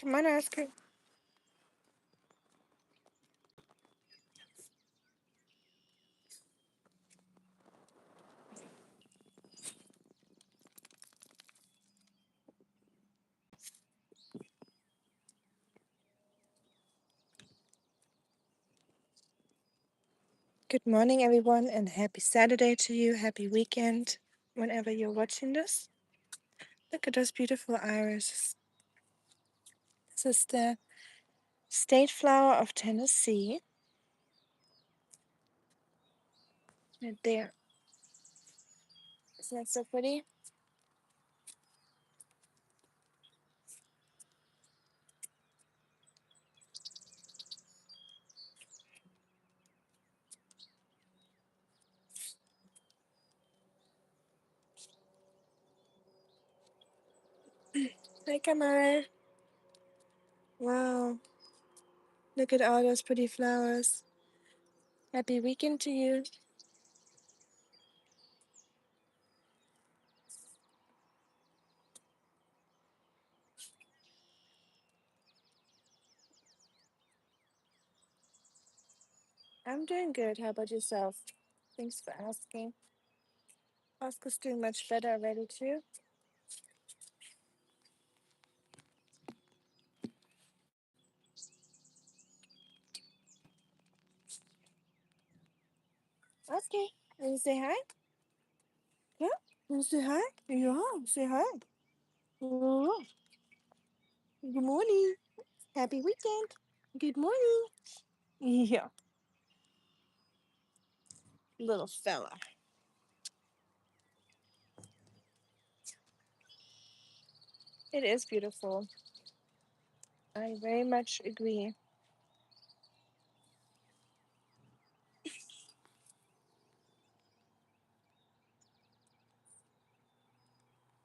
Come on, Oscar. Good morning, everyone, and happy Saturday to you. Happy weekend, whenever you're watching this. Look at those beautiful irises. This is the state flower of Tennessee. Right there. Isn't that so pretty? Hi, Kamal. Wow. Look at all those pretty flowers. Happy weekend to you. I'm doing good. How about yourself? Thanks for asking. Oscar's doing much better already, too. Okay. Want to say hi? Yeah? Want to say hi? Yeah, say hi. Oh, good morning. Happy weekend. Good morning. Yeah, little fella. It is beautiful. I very much agree.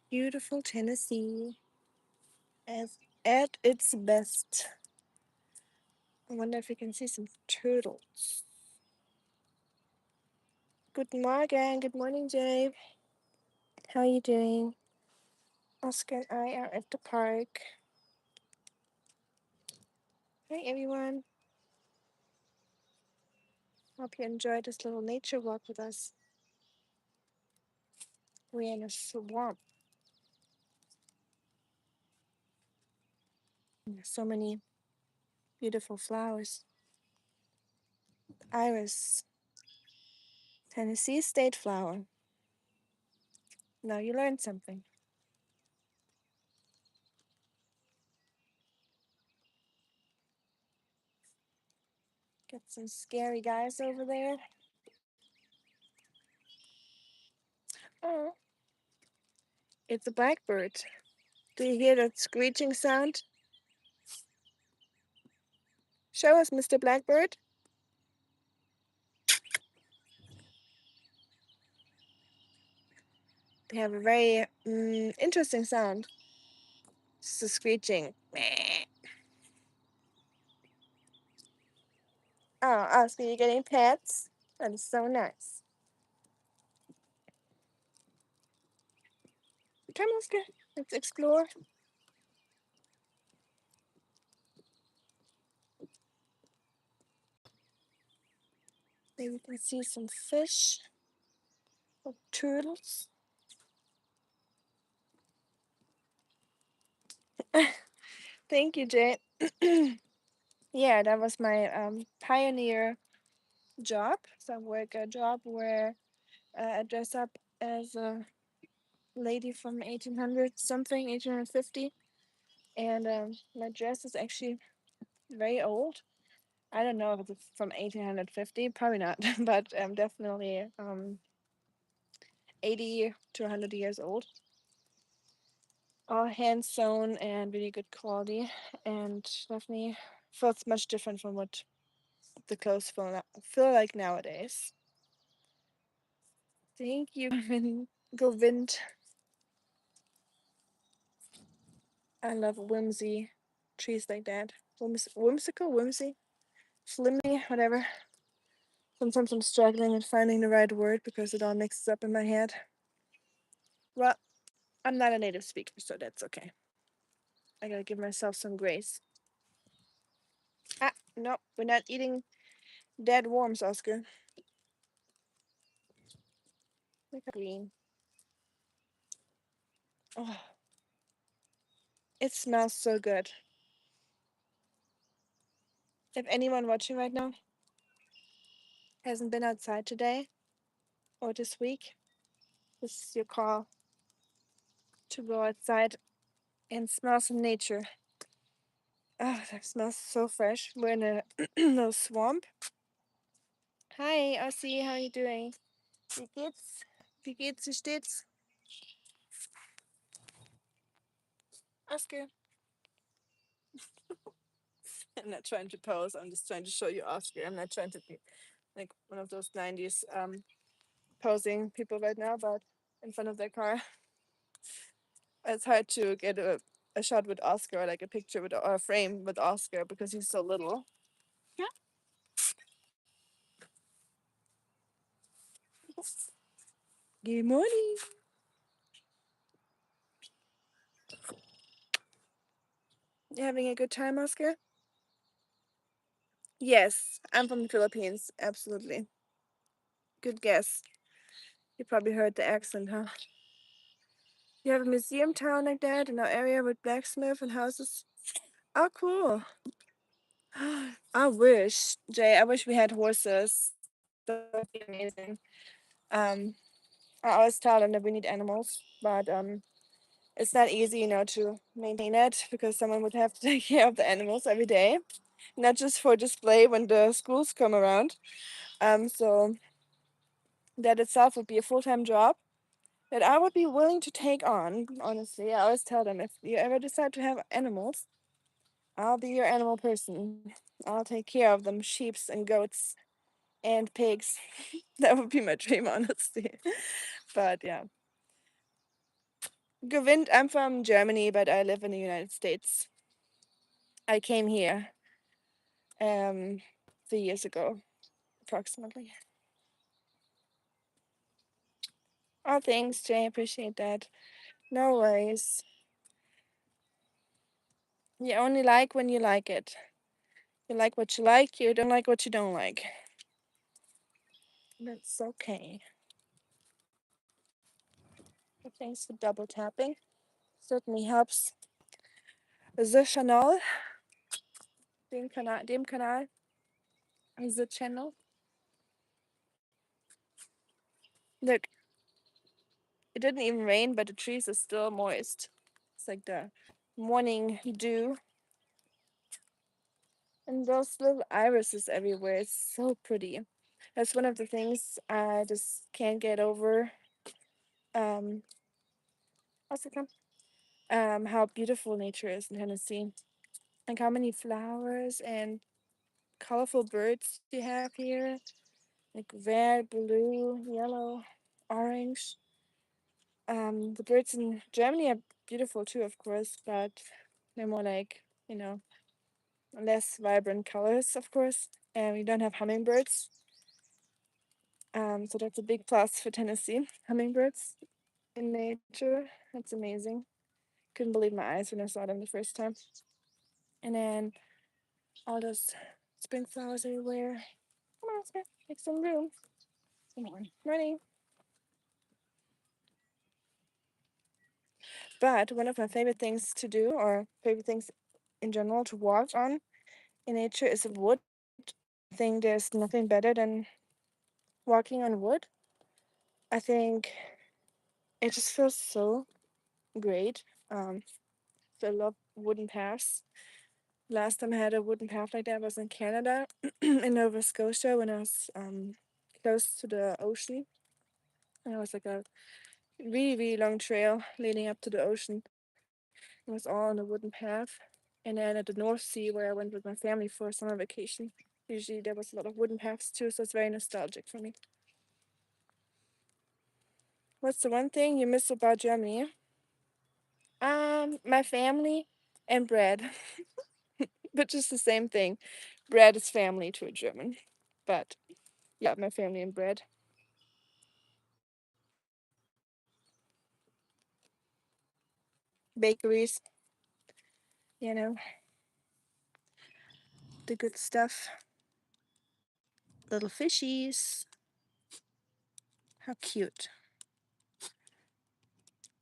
Beautiful Tennessee as at its best. I wonder if you can see some turtles. Good morning. Good morning, Jay. How are you doing? Oscar and I are at the park. Hi, everyone. Hope you enjoyed this little nature walk with us. We're in a swamp. There's so many beautiful flowers. Iris, Tennessee state flower. Now you learned something. Got some scary guys over there. Oh, it's a blackbird. Do you hear that screeching sound? Show us, Mr. Blackbird. They have a very interesting sound. It's a screeching. Oh, Oscar, you're getting pets? That is so nice. Come, Oscar. Let's explore. Maybe we can see some fish or turtles. Thank you, Jay. Yeah, that was my pioneer job. So I work a job where I dress up as a lady from 1800 something, 1850. And my dress is actually very old. I don't know if it's from 1850, probably not, but definitely 80 to 100 years old. All hand sewn and really good quality, and definitely feels much different from what the clothes feel like nowadays. Thank you, Govind. I love whimsy trees like that. Whimsical, whimsy, flimmy, whatever. Sometimes I'm struggling with finding the right word because it all mixes up in my head. Well, I'm not a native speaker, so that's okay. I gotta give myself some grace. Ah, no, we're not eating dead worms, Oscar. Look at green. Oh, it smells so good. If anyone watching right now hasn't been outside today or this week, this is your call to go outside and smell some nature. Oh, that smells so fresh. We're in a little swamp. Hi, Ossie, how are you doing? Wie geht's? Wie geht's? Wie steht's? Oscar. I'm not trying to pose. I'm just trying to show you Oscar. I'm not trying to be like one of those 90s posing people right now, but in front of their car. It's hard to get a shot with Oscar, or like a picture with or a frame with Oscar because he's so little. Yeah. Good morning. You having a good time, Oscar? Yes, I'm from the Philippines. Absolutely. Good guess. You probably heard the accent, huh? You have a museum town like that in our area with blacksmith and houses. Oh, cool. I wish, Jay. I wish we had horses. That would be amazing. Um, I always tell them that we need animals, but it's not easy, to maintain it because someone would have to take care of the animals every day, not just for display when the schools come around. So that itself would be a full-time job that I would be willing to take on. Honestly, I always tell them if you ever decide to have animals, I'll be your animal person. I'll take care of them, sheeps and goats and pigs. That would be my dream, honestly. But yeah. Gewinnt, I'm from Germany, but I live in the United States. I came here 3 years ago, approximately. Oh, thanks, Jay. Appreciate that. No worries. You only like when you like it. You like what you like, you don't like what you don't like. That's okay. But thanks for double tapping. Certainly helps the channel, dem Kanal, the channel. Look, it didn't even rain, but the trees are still moist. It's like the morning dew. And those little irises everywhere. It's so pretty. That's one of the things I just can't get over. Um, also come. How beautiful nature is in Tennessee. Like how many flowers and colorful birds you have here. Like red, blue, yellow, orange. The birds in Germany are beautiful too, of course, but they're more like, less vibrant colors, of course. And we don't have hummingbirds. So that's a big plus for Tennessee. Hummingbirds in nature. That's amazing. Couldn't believe my eyes when I saw them the first time. And then all those spring flowers everywhere. Come on, Oscar, make some room. Come on, running. But one of my favorite things to do, or favorite things in general to walk on in nature, is wood. I think there's nothing better than walking on wood. I think it just feels so great. So I love wooden paths. Last time I had a wooden path like that was in Canada, in Nova Scotia, when I was close to the ocean. And it was like a really, really long trail leading up to the ocean. It was all on a wooden path. And then at the North Sea, where I went with my family for a summer vacation, usually there was a lot of wooden paths too, so it's very nostalgic for me. What's the one thing you miss about Germany? My family and bread, but just the same thing. Bread is family to a German, but yeah, my family and bread. Bakeries. you know, the good stuff. Little fishies. How cute.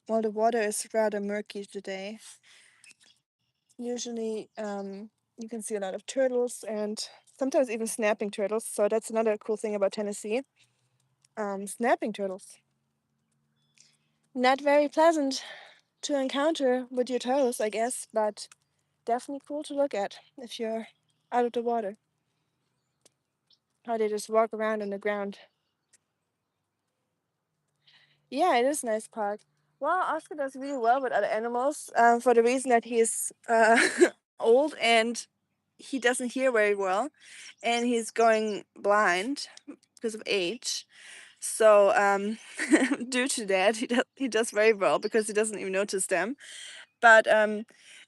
Well, the water is rather murky today. Usually, you can see a lot of turtles and sometimes even snapping turtles. So that's another cool thing about Tennessee. Snapping turtles. Not very pleasant to encounter with your toes, I guess, but definitely cool to look at if you're out of the water. How they just walk around on the ground. Yeah, it is a nice park. Well, Oscar does really well with other animals for the reason that he's old and he doesn't hear very well and he's going blind because of age. So, due to that, he does very well because he doesn't even notice them. But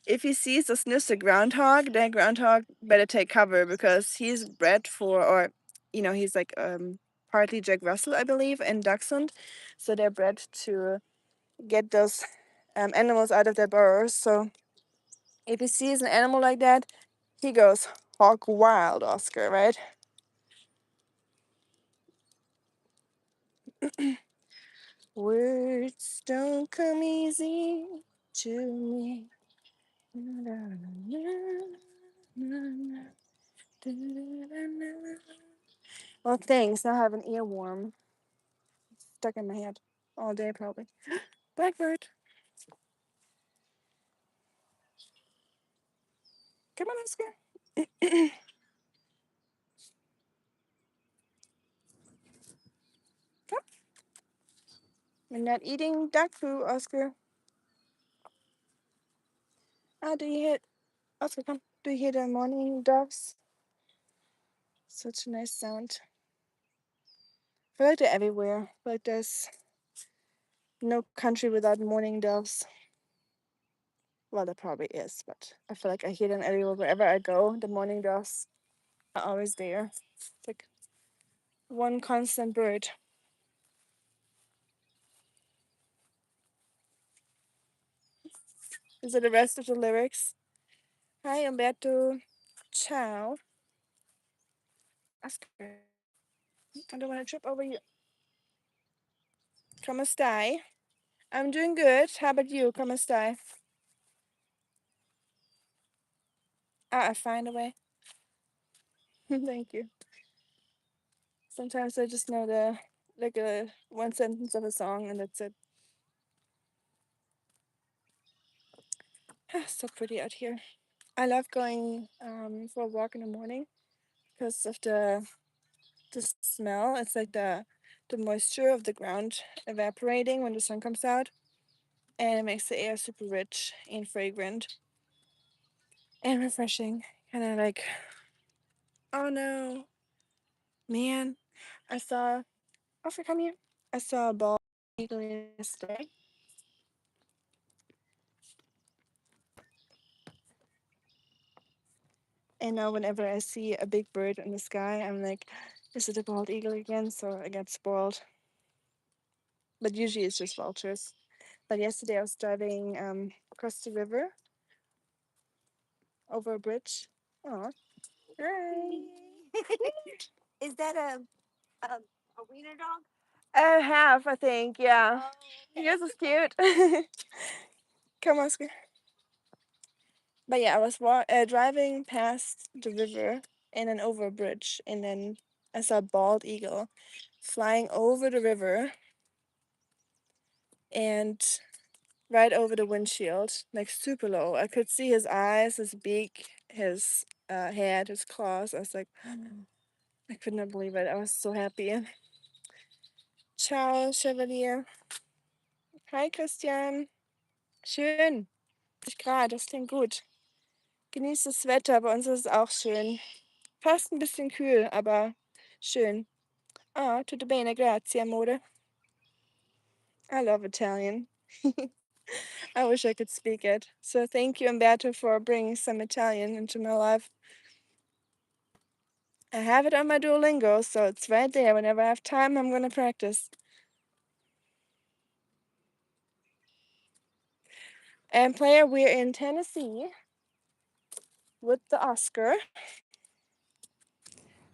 if he sees or sniffs a groundhog, then groundhog better take cover because he's bred for, or he's like partly Jack Russell, I believe, and Dachshund, so they're bred to get those animals out of their burrows. So if he sees an animal like that, he goes hog wild, Oscar, right? Words don't come easy to me. Well, thanks. Now I have an earworm stuck in my head all day, probably. Blackbird, come on, Oscar. Come. We're not eating dog food, Oscar. Do you hear, Oscar, come. Do you hear the morning doves? Such a nice sound. I feel like they're everywhere. I feel like there's no country without morning doves. Well, there probably is, but I feel like I hear them everywhere. Wherever I go, the morning doves are always there. It's like one constant bird. Is it the rest of the lyrics? Hi, Umberto. Ciao. Oscar. I don't want to trip over you. Come stai? I'm doing good. How about you? Come stai? I find a way. Thank you. Sometimes I just know the like a one sentence of a song and that's it. So pretty out here. I love going for a walk in the morning because of the smell. It's like the moisture of the ground evaporating when the sun comes out, and it makes the air super rich and fragrant and refreshing. Kind of like, oh no, man, I saw. Oscar, come here. I saw a bald eagle yesterday. And now whenever I see a big bird in the sky, I'm like, is it a bald eagle again? So I get spoiled. But usually it's just vultures. But yesterday I was driving across the river over a bridge. Oh, hi. Is that a wiener dog? I have, I think, yeah. Oh, Yours is cute. Come, Oscar. But yeah, I was driving past the river and then over a bridge, and then I saw a bald eagle flying over the river and right over the windshield, like super low. I could see his eyes, his beak, his head, his claws. I was like, I could not believe it. I was so happy. Ciao, Chevalier. Hi, Christian. Schön. Grad, das klingt gut. Genieß das Wetter, bei uns ist es auch schön. Fast ein bisschen kühl, aber schön. Ah, tutto bene, grazie, amore. I love Italian. I wish I could speak it. So thank you, Umberto, for bringing some Italian into my life. I have it on my Duolingo, so it's right there. Whenever I have time, I'm going to practice. And player, we're in Tennessee. with the Oscar.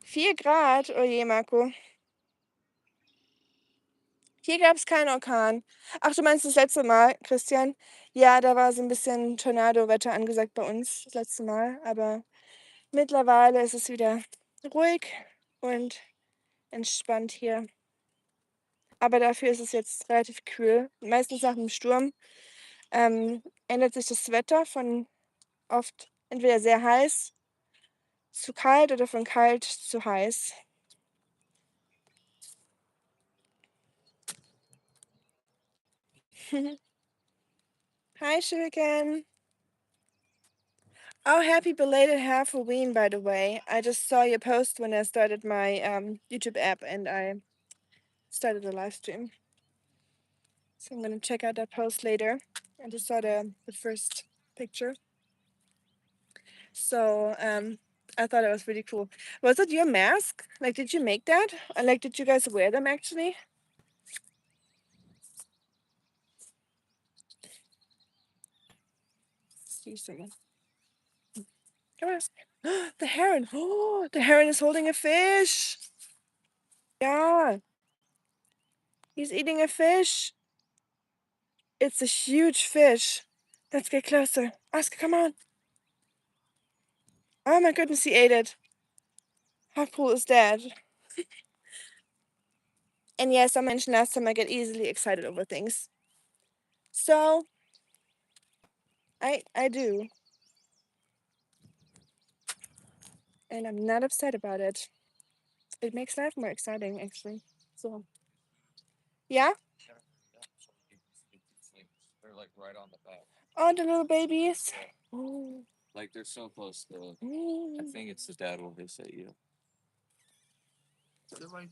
4 Grad, oh je, Marco. Hier gab es keinen Orkan. Ach, du meinst das letzte Mal, Christian? Ja, da war so ein bisschen Tornado-Wetter angesagt bei uns das letzte Mal, aber mittlerweile ist es wieder ruhig und entspannt hier. Aber dafür ist es jetzt relativ kühl. Meistens nach dem Sturm ändert sich das Wetter von oft entweder sehr heiß zu kalt oder von kalt zu heiß. Hi, Shuriken. Oh, happy belated Halloween, by the way. I just saw your post when I started my YouTube app and I started a live stream. So I'm going to check out that post later. I just saw the first picture. So I thought it was really cool. Was it your mask? Like, did you make that? Or, like, did you guys wear them actually? See someone. Come on. The heron. Oh, the heron is holding a fish. Yeah. He's eating a fish. It's a huge fish. Let's get closer. Oscar, come on. Oh my goodness, he ate it. How cool is that? And yes, I mentioned last time I get easily excited over things. So I do. And I'm not upset about it. It makes life more exciting actually. So yeah. They're like right on the back. Oh, the little babies. Oh. Like they're so close to. I think it's the dad will hiss at you. They're like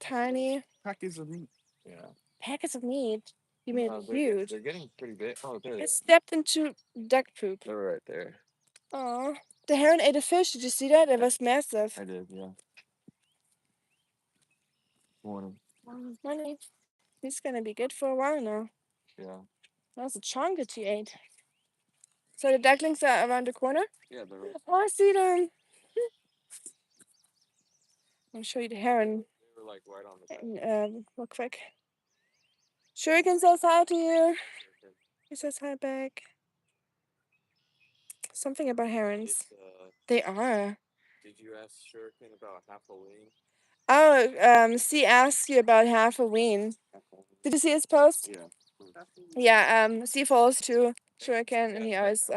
tiny packets of meat. Yeah. Packets of meat. You mean huge? They're getting pretty big. Oh, there. It stepped into duck poop. They're right there. Oh, the heron ate a fish. Did you see that? It was massive. I did. Yeah. Morning. Morning. He's gonna be good for a while now. Yeah. That's a chunk that he ate. So the ducklings are around the corner? Yeah, they're right. Oh, I see them. I'll show you the heron. They were like right on the real quick. Shuriken says hi to you. He says hi back. Something about herons. They are. Did you ask Shuriken about Halloween? Oh, C asked you about Halloween. Did you see his post? Yeah. Yeah, C follows to Shuriken and he always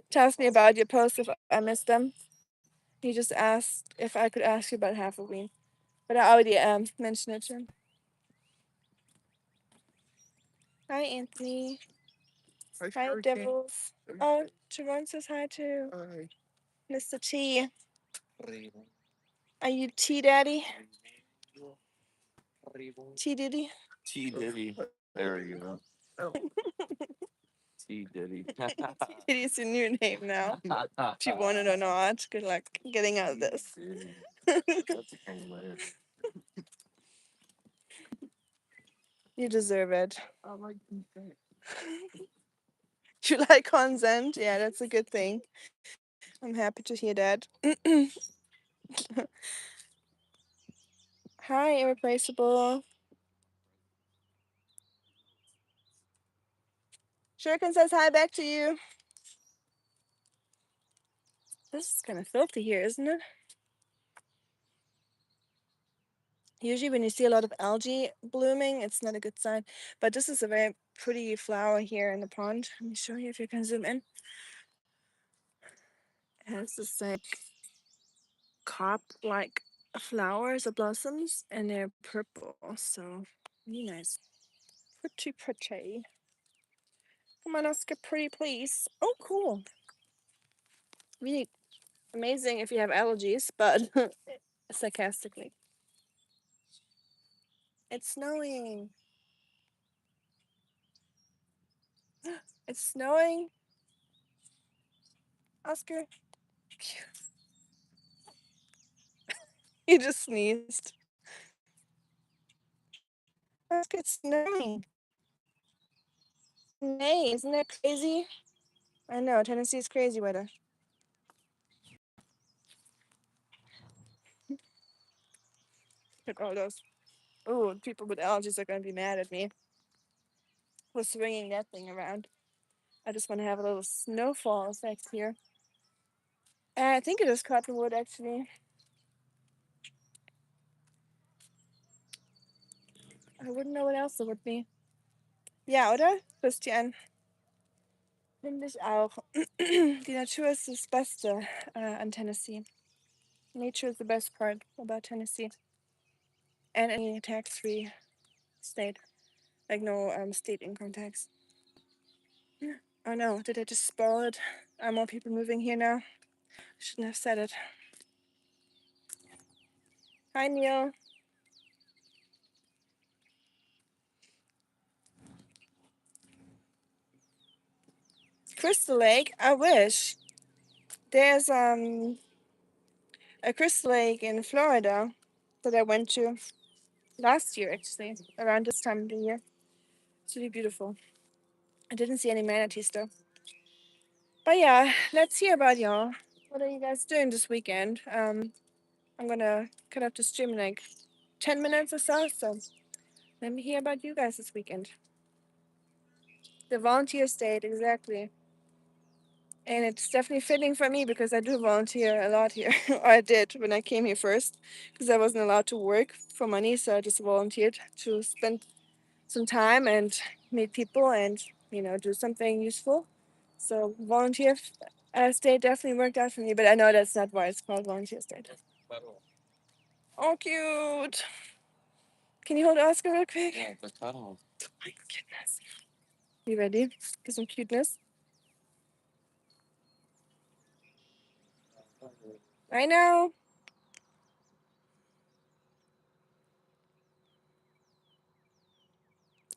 tells me about your posts if I missed them. He just asked if I could ask you about Halloween. But I already mentioned it to him. Hi, Anthony. Hi, Devils. Oh, Javon says hi too. Hi. Mr. T. Are you T Daddy? T Diddy? T Diddy. There you go. T Diddy. T Diddy's your new name now. If you want it or not. Good luck getting out of this. That's hilarious. You deserve it. I like consent. You like consent? Yeah, that's a good thing. I'm happy to hear that. Hi, Irreplaceable. Shuriken says hi back to you. This is kind of filthy here, isn't it? Usually when you see a lot of algae blooming, it's not a good sign. But this is a very pretty flower here in the pond. Let me show you if you can zoom in. It has this like cop-like flowers or blossoms, and they're purple, so really nice. Pretty pretty. Come on, Oscar, pretty please. Oh, cool. Really amazing if you have allergies, but sarcastically. It's snowing. It's snowing. Oscar. You just sneezed. Oscar, it's snowing. In May, isn't that crazy? I know, Tennessee is crazy weather. Look at all those. Ooh, people with allergies are gonna be mad at me for swinging that thing around. I just want to have a little snowfall effect here. I think it is cottonwood actually. I wouldn't know what else it would be. Ja, oder? Christian? Finde ich auch. Die Natur ist das Beste an Tennessee. Nature is the best part about Tennessee. And any tax-free state. Like no state income tax. Oh no, did I just spoil it? Are more people moving here now? Shouldn't have said it. Hi, Neil. Crystal Lake? I wish. There's a Crystal Lake in Florida that I went to last year, actually, around this time of the year. It's really beautiful. I didn't see any manatees though. But yeah, let's hear about y'all. What are you guys doing this weekend? I'm gonna cut off the stream in like 10 minutes or so. So let me hear about you guys this weekend. The volunteer state, exactly. And it's definitely fitting for me because I do volunteer a lot here. Or I did when I came here first because I wasn't allowed to work for money. So I just volunteered to spend some time and meet people and, do something useful. So volunteer state definitely worked out for me. But I know that's not why it's called volunteer state. Oh, cute. Can you hold Oscar real quick? Yeah, the cuddle. Oh my goodness. You ready for some cuteness? I know.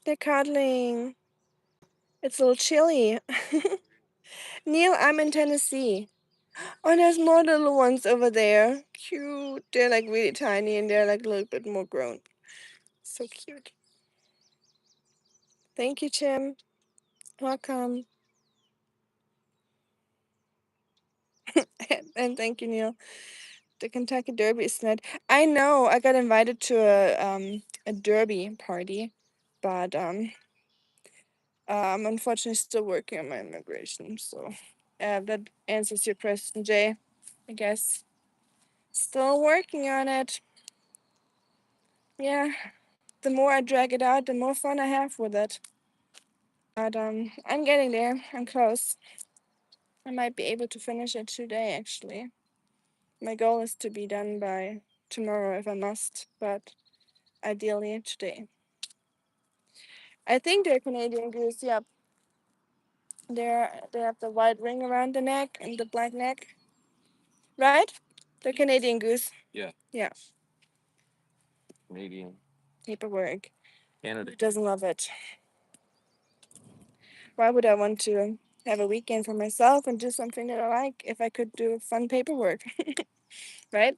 They're cuddling. It's a little chilly. Neil, I'm in Tennessee. Oh, there's more little ones over there. Cute. They're like really tiny and they're like a little bit more grown. So cute. Thank you, Tim. Welcome. And thank you, Neil. The Kentucky Derby is tonight. I know. I got invited to a Derby party, but I'm unfortunately still working on my immigration. So that answers your question, Jay. I guess still working on it. Yeah. The more I drag it out, the more fun I have with it. But I'm getting there. I'm close. I might be able to finish it today, actually. My goal is to be done by tomorrow if I must, but ideally today. I think they're Canadian goose. Yep, they have the white ring around the neck and the black neck, right? They're Canadian goose. Yeah. Yeah. Canadian. Paperwork. Canada. Who doesn't love it? Why would I want to have a weekend for myself and do something that I like if I could do fun paperwork? Right?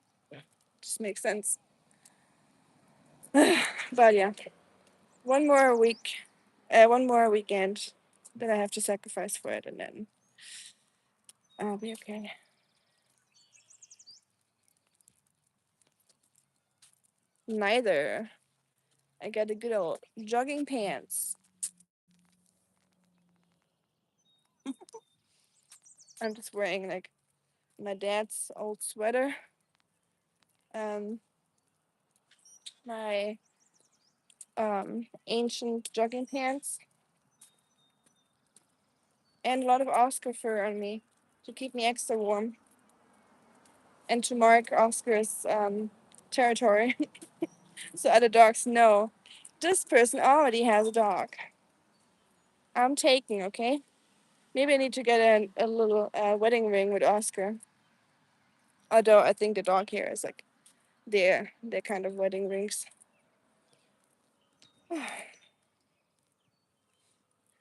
Just makes sense. But yeah, one more week, one more weekend that I have to sacrifice for it, and then I'll be okay. Neither. I got the good old jogging pants. I'm just wearing like my dad's old sweater, um, my ancient jogging pants, and a lot of Oscar fur on me to keep me extra warm and to mark Oscar's territory so other dogs know this person already has a dog. I'm taking, okay? Maybe I need to get a little wedding ring with Oscar. Although I think the dog hair is like their kind of wedding rings.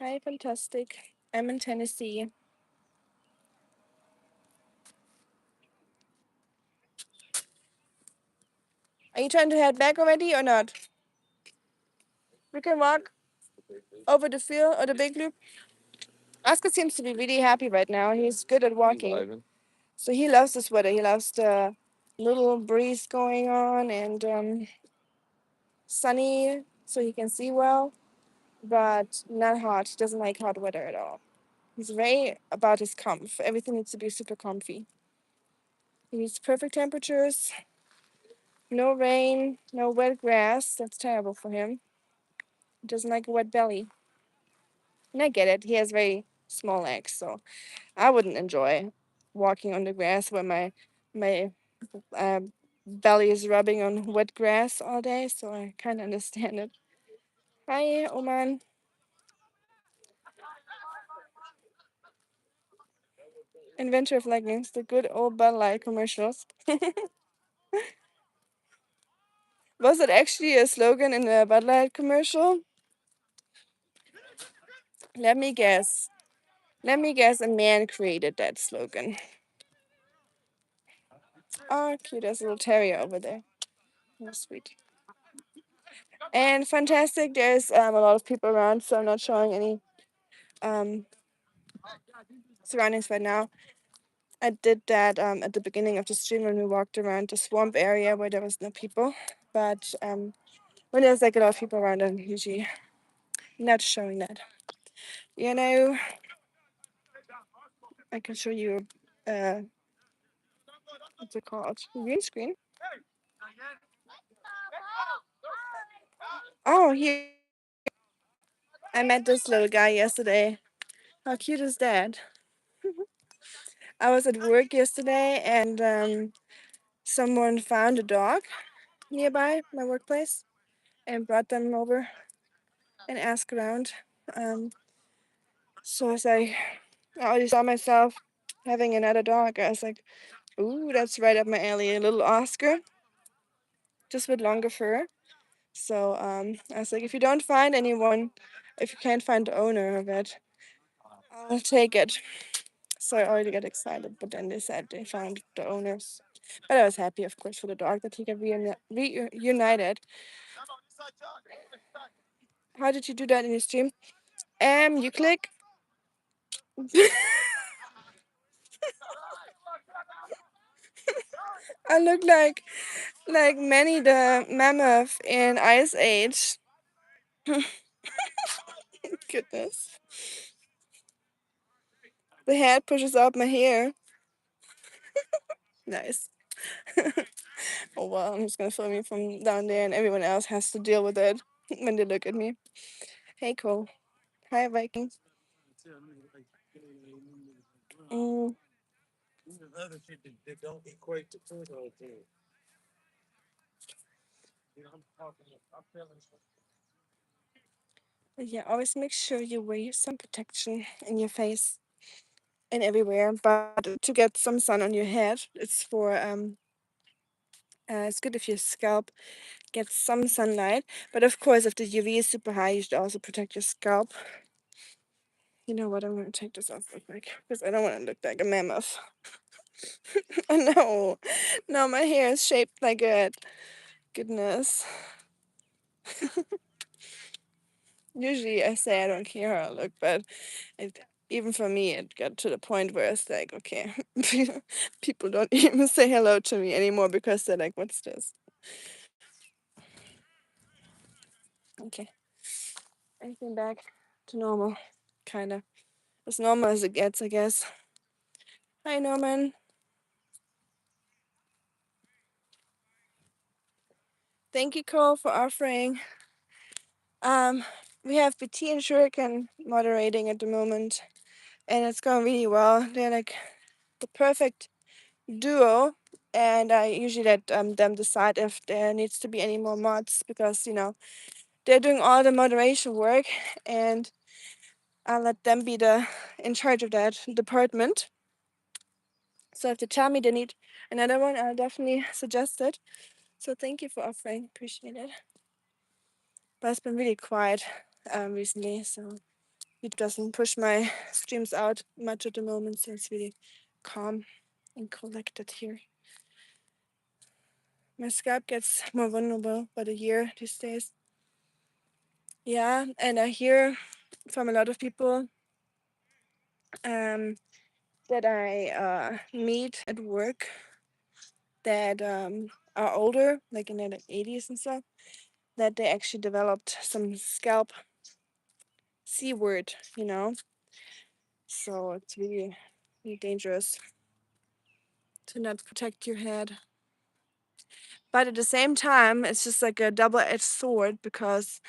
Hi, fantastic. I'm in Tennessee. Are you trying to head back already or not? We can walk over the field or the big loop. Oscar seems to be really happy right now. He's good at walking. So he loves this weather. He loves the little breeze going on and sunny so he can see well, but not hot. He doesn't like hot weather at all. He's very about his comf. Everything needs to be super comfy. He needs perfect temperatures, no rain, no wet grass. That's terrible for him. He doesn't like a wet belly. And I get it. He has very small legs, so I wouldn't enjoy walking on the grass where my uh, belly is rubbing on wet grass all day. So I kind of understand it. Hi, Oman. Inventor of leggings, the good old Bud Light commercials. Was it actually a slogan in the Bud Light commercial? Let me guess. Let me guess, a man created that slogan. Oh, cute, there's a little terrier over there. Oh, sweet. And fantastic, there's a lot of people around, so I'm not showing any um, surroundings right now. I did that at the beginning of the stream when we walked around the swamp area where there was no people. But when there's like a lot of people around, I'm usually not showing that. You know, I can show you, uh, what's it called? Green screen? Oh, here. I met this little guy yesterday. How cute is that? I was at work yesterday and someone found a dog nearby my workplace and brought them over and asked around. Um, so I was like, I already saw myself having another dog. I was like, ooh, that's right up my alley. A little Oscar, just with longer fur. So I was like, if you don't find anyone, if you can't find the owner of it, I'll take it. So I already got excited, but then they said they found the owners. But I was happy, of course, for the dog that he got reunited. How did you do that in your stream? You click. I look like Manny the Mammoth in Ice Age. Goodness, the head pushes out my hair. Nice. Oh well, I'm just gonna film you from down there, and everyone else has to deal with it when they look at me. Hey, Cole. Hi, Viking. Mm, yeah, always make sure you wear sun protection in your face and everywhere. But to get some sun on your head, it's good if your scalp gets some sunlight. But of course, if the UV is super high, you should also protect your scalp. You know what? I'm gonna take this off real quick because I don't want to look like a mammoth. Oh no, no, my hair is shaped like it. Goodness. Usually I say I don't care how I look, but it, even for me, it got to the point where it's like, okay, people don't even say hello to me anymore because they're like, what's this? Okay, anything back to normal, kind of. As normal as it gets, I guess. Hi, Norman. Thank you, Cole, for offering. Um, we have BT and Shuriken moderating at the moment, and it's going really well. They're like the perfect duo, and I usually let them decide if there needs to be any more mods because they're doing all the moderation work, and I'll let them be the in charge of that department. So if they tell me they need another one, I'll definitely suggest it. So thank you for offering, appreciate it. But it's been really quiet recently, so it doesn't push my streams out much at the moment, so it's really calm and collected here. My scalp gets more vulnerable by the year these days. Yeah, and I hear from a lot of people um, that I meet at work that are older, like in their like 80s and stuff, that they actually developed some scalp C word, you know. So it's really, really dangerous to not protect your head. But at the same time, it's just like a double-edged sword because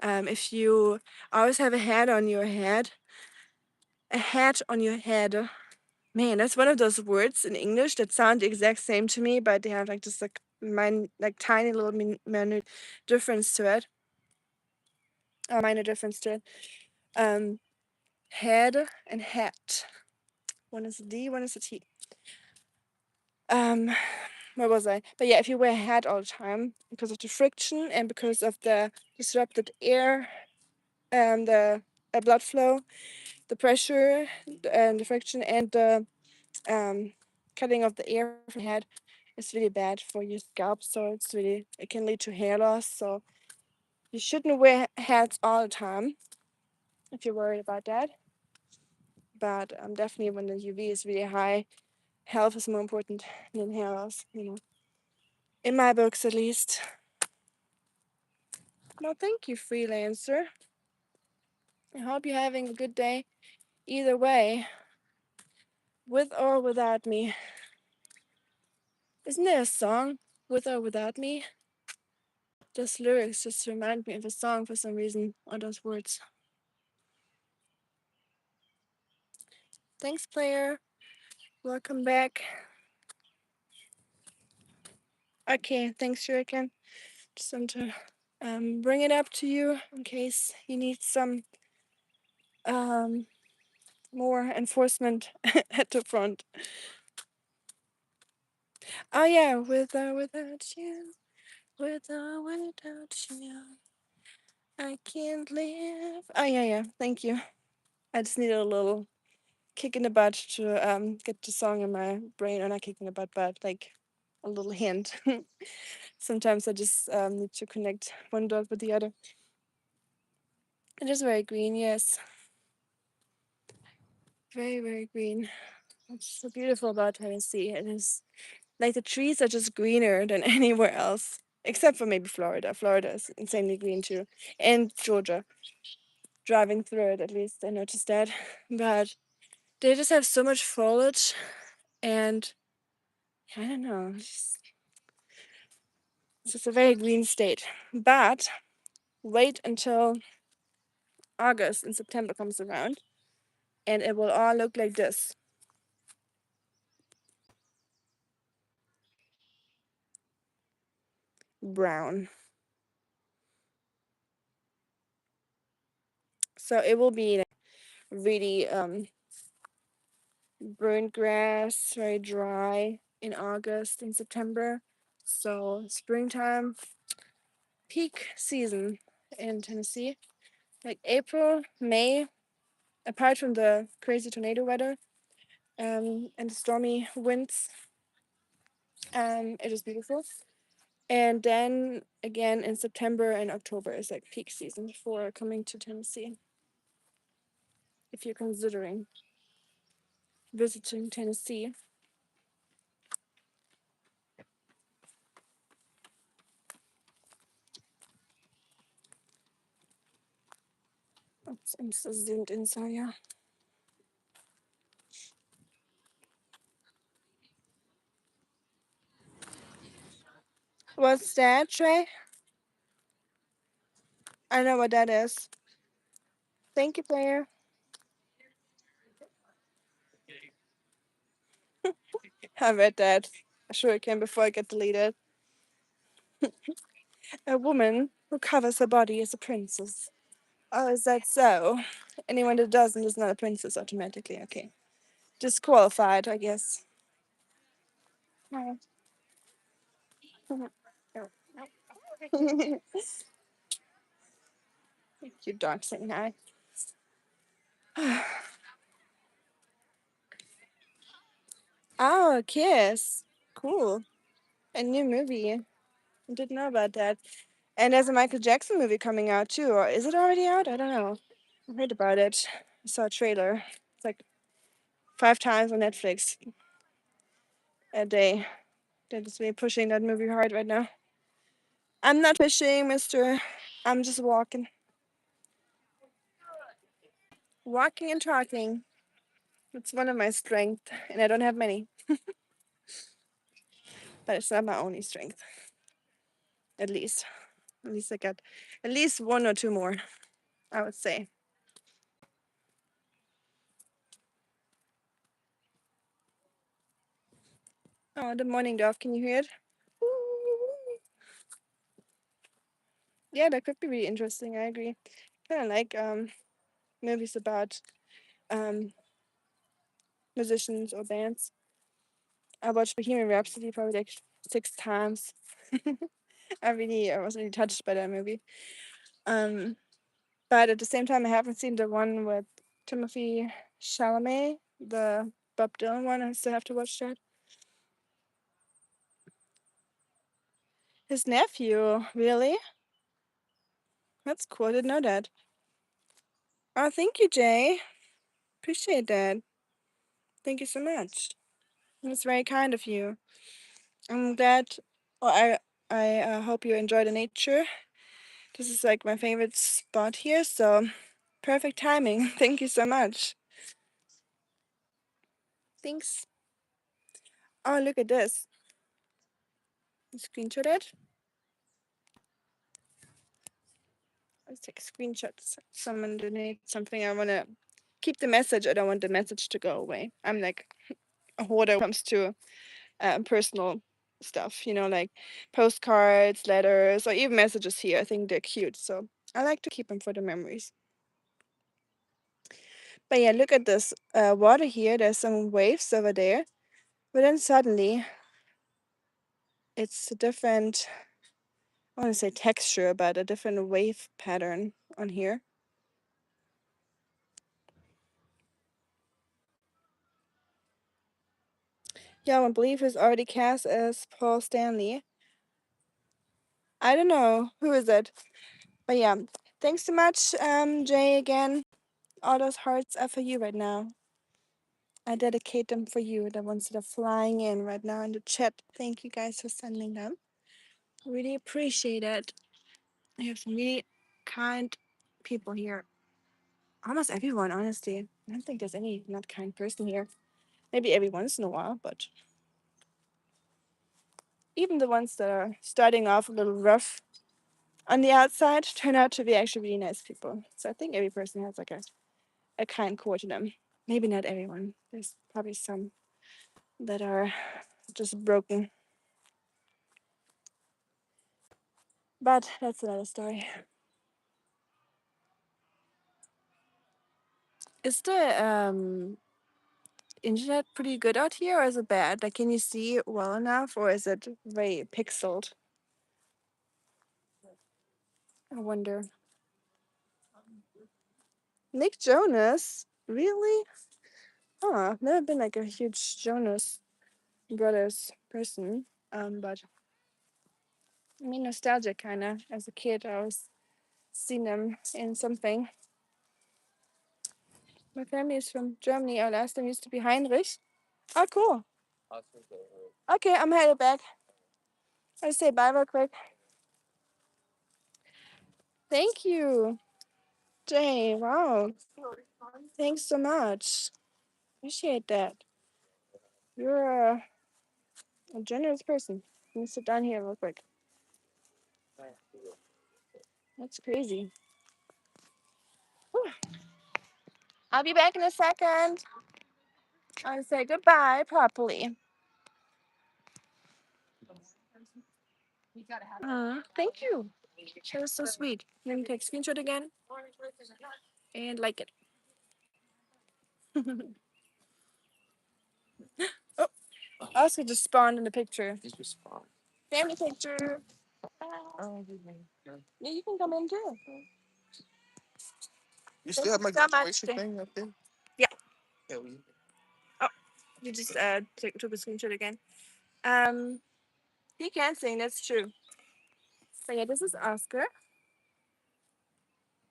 if you always have a hat on your head, man, that's one of those words in English that sound the exact same to me, but they have like just like tiny little minute difference to it, or minor difference to it. Um, Head and hat. One is a D, one is a T. Um, where was I? But yeah, if you wear a hat all the time because of the friction and because of the disrupted air, the blood flow, the pressure, and the friction, and the um, cutting of the air from your head, it's really bad for your scalp. So it can lead to hair loss. So you shouldn't wear hats all the time if you're worried about that. But definitely when the UV is really high, health is more important than hair loss. In my books at least. Well, thank you, freelancer. I hope you're having a good day either way, with or without me. Isn't there a song, With or Without Me? Those lyrics just remind me of a song for some reason, or those words. Thanks, player. Welcome back. Okay, thanks, Shuriken. Just want to bring it up to you in case you need some um, more enforcement at the front. Oh yeah, with or without you, with or without you, I can't live. Oh yeah, yeah. Thank you. I just needed a little kick in the butt to get the song in my brain, or not kick in the butt, but like a little hint. Sometimes I just need to connect one dot with the other. It is very green, yes. Very, very green. It's so beautiful about Tennessee. It is like the trees are just greener than anywhere else, except for maybe Florida. Florida is insanely green too, and Georgia. Driving through it, at least I noticed that. But they just have so much foliage, and I don't know, it's just a very green state. But wait until August and September comes around, and it will all look like this. Brown. So it will be like really burnt grass, very dry in August and September. So springtime, peak season in Tennessee. Like April, May, apart from the crazy tornado weather and the stormy winds, it is beautiful. And then again in September and October is like peak season for coming to Tennessee. If you're considering visiting Tennessee. Oops, I'm so zoomed in, so yeah. What's that, Trey? I know what that is. Thank you, player. I read that. I sure can before I get deleted. A woman who covers her body is a princess. Oh, is that so? Anyone that doesn't is not a princess automatically. Okay. Disqualified, I guess. Your dog saying hi. Oh, Kiss. Cool. A new movie. I didn't know about that. And there's a Michael Jackson movie coming out too. Or is it already out? I don't know. I heard about it. I saw a trailer. It's like 5 times on Netflix a day. They're just really pushing that movie hard right now. I'm not fishing, mister. I'm just walking. Walking and talking. It's one of my strengths, and I don't have many. But it's not my only strength. At least. At least I got at least one or two more, I would say. Oh, the morning dove. Can you hear it? Yeah, that could be really interesting. I agree. Kind of like movies about um musicians or bands. I watched Bohemian Rhapsody probably like 6 times. I was really touched by that movie. Um, but at the same time, I haven't seen the one with Timothy Chalamet, the Bob Dylan one. I still have to watch that. His nephew, really? That's cool. I didn't know that. Oh, thank you, Jay. Appreciate that. Thank you so much. That's very kind of you. I'm glad. Well, I hope you enjoy the nature. This is like my favorite spot here, so perfect timing. Thank you so much. Thanks. Oh, look at this. Screenshot it. Let's take screenshots. Someone donates something. I want to keep the message. I don't want the message to go away. I'm like a hoarder when it comes to personal stuff, like postcards, letters, or even messages here. I think they're cute. So I like to keep them for the memories. But yeah, look at this water here. There's some waves over there. But then suddenly it's a different, I want to say texture, but a different wave pattern on here. Yeah, I believe he's already cast as Paul Stanley. I don't know who is it, but yeah, thanks so much, Jay. Again, all those hearts are for you right now. I dedicate them for you, the ones that are flying in right now in the chat. Thank you guys for sending them. Really appreciate it. I have some really kind people here. Almost everyone, honestly. I don't think there's any not kind person here. Maybe every once in a while, but even the ones that are starting off a little rough on the outside turn out to be actually really nice people. So I think every person has like a kind core to them. Maybe not everyone. There's probably some that are just broken. But that's another story. Is the internet pretty good out here or is it bad? Like, can you see well enough or is it very pixeled? I wonder. Nick Jonas? Really? Huh, I've never been like a huge Jonas Brothers person. But I mean, nostalgia kind of. As a kid, I always seen them in something. My family is from Germany. Our last name used to be Heinrich. Oh, cool. Okay, I'm headed back. I'll say bye real quick. Thank you, Jay. Wow. Thanks so much. Appreciate that. You're a generous person. Let me sit down here real quick. That's crazy. Whew. I'll be back in a second. I'll say goodbye properly. Thank you. That was so sweet. Let me take a screenshot again and like it. Oh, Oscar just spawned in the picture. Family picture. Yeah, you can come in too. You still have my graduation thing up there? Yeah. Oh, you just took a screenshot again. Um, he can sing. That's true. So yeah, this is Oscar.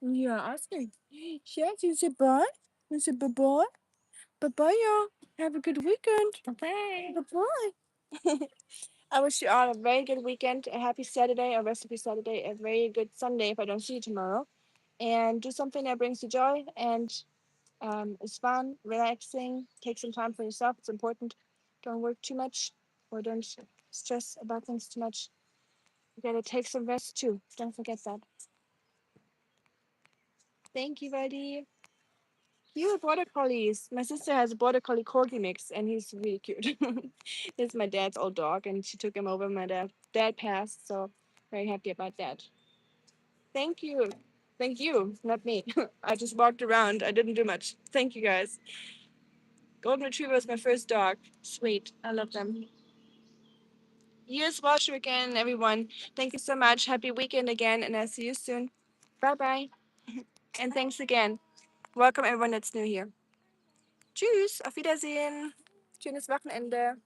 Yeah, Oscar. Yes, you say bye. You say bye bye. Bye bye, y'all. Have a good weekend. Bye bye. Bye bye. I wish you all a very good weekend, a happy Saturday, a rest of your Saturday, a very good Sunday if I don't see you tomorrow. And do something that brings you joy and is fun, relaxing. Take some time for yourself. It's important. Don't work too much or don't stress about things too much. You gotta take some rest too. Don't forget that. Thank you, buddy. Cute border collies. My sister has a border collie corgi mix, and he's really cute. This is my dad's old dog, and she took him over. My dad passed, so very happy about that. Thank you. Thank you, not me. I just walked around. I didn't do much. Thank you guys. Golden Retriever was my first dog. Sweet. I love them. You as well, Shuriken, everyone. Thank you so much. Happy weekend again, and I'll see you soon. Bye bye. And thanks again. Welcome everyone that's new here. Tschüss, auf Wiedersehen. Schönes Wochenende.